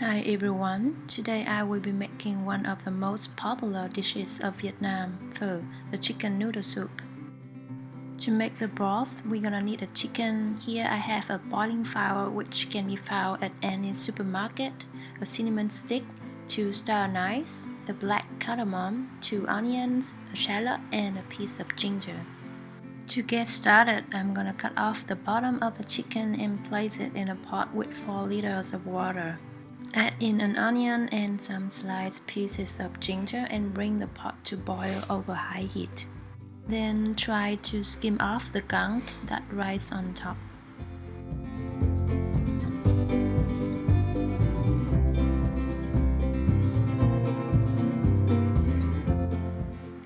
Hi everyone, today I will be making one of the most popular dishes of Vietnam, phở, the chicken noodle soup. To make the broth, we're gonna need a chicken. Here I have a boiling flour which can be found at any supermarket, a cinnamon stick, 2 star anise, a black cardamom, 2 onions, a shallot, and a piece of ginger. To get started, I'm gonna cut off the bottom of the chicken and place it in a pot with 4 liters of water. Add in an onion and some sliced pieces of ginger and bring the pot to boil over high heat. Then try to skim off the gunk that rises on top.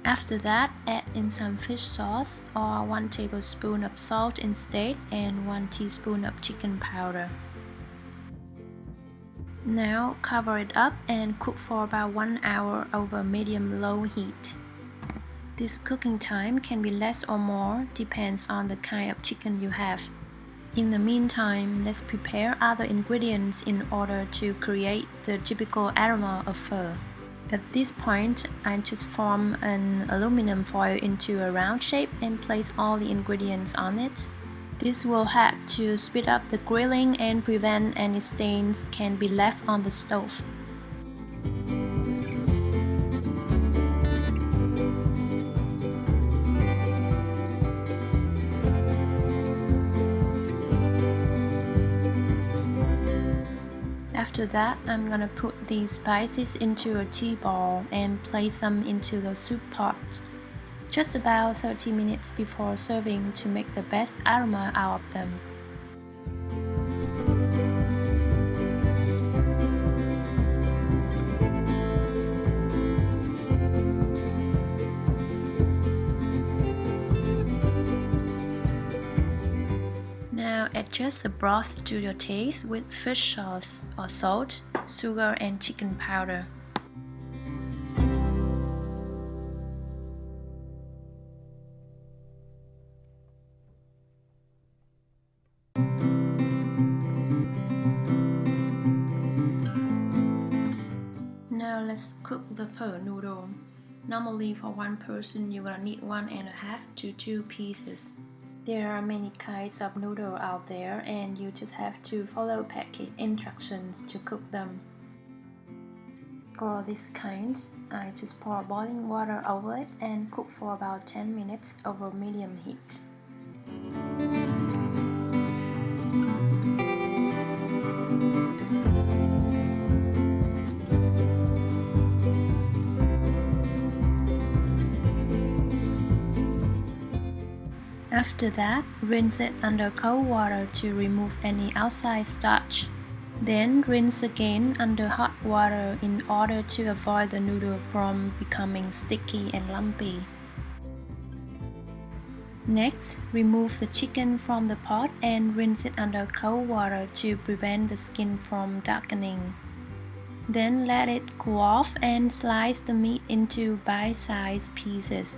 After that, add in some fish sauce or 1 tablespoon of salt instead and 1 teaspoon of chicken powder. Now cover it up and cook for about 1 hour over medium-low heat. This cooking time can be less or more, depends on the kind of chicken you have. In the meantime, let's prepare other ingredients in order to create the typical aroma of phở. At this point, I just form an aluminum foil into a round shape and place all the ingredients on it. This will help to speed up the grilling and prevent any stains can be left on the stove. After that, I'm gonna put these spices into a tea ball and place them into the soup pot. Just about 30 minutes before serving to make the best aroma out of them. Now adjust the broth to your taste with fish sauce or salt, sugar and chicken powder. Now let's cook the phở noodle. Normally for one person you're gonna need 1.5 to 2 pieces. There are many kinds of noodle out there and you just have to follow package instructions to cook them. For this kind, I just pour boiling water over it and cook for about 10 minutes over medium heat. After that, rinse it under cold water to remove any outside starch. Then rinse again under hot water in order to avoid the noodle from becoming sticky and lumpy. Next, remove the chicken from the pot and rinse it under cold water to prevent the skin from darkening. Then let it cool off and slice the meat into bite-sized pieces.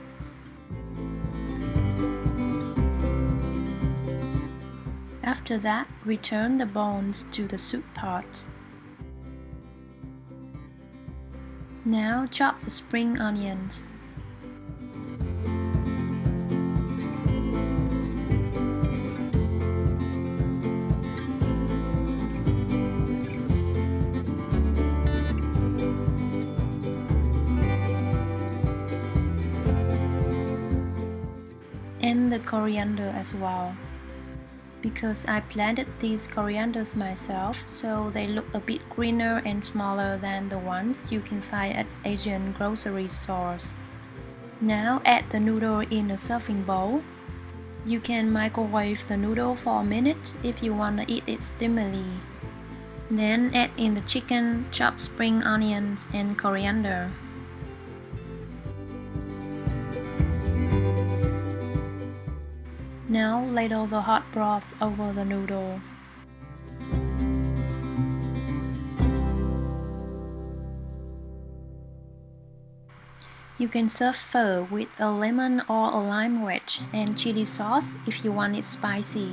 After that, return the bones to the soup pot. Now chop the spring onions. And the coriander as well. Because I planted these corianders myself, so they look a bit greener and smaller than the ones you can find at Asian grocery stores. Now add the noodle in a serving bowl. You can microwave the noodle for a minute if you want to eat it steamily. Then add in the chicken, chopped spring onions and coriander. Now ladle the hot broth over the noodle. You can serve phở with a lemon or a lime wedge and chili sauce if you want it spicy.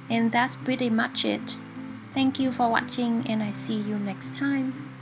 And that's pretty much it. Thank you for watching and I see you next time.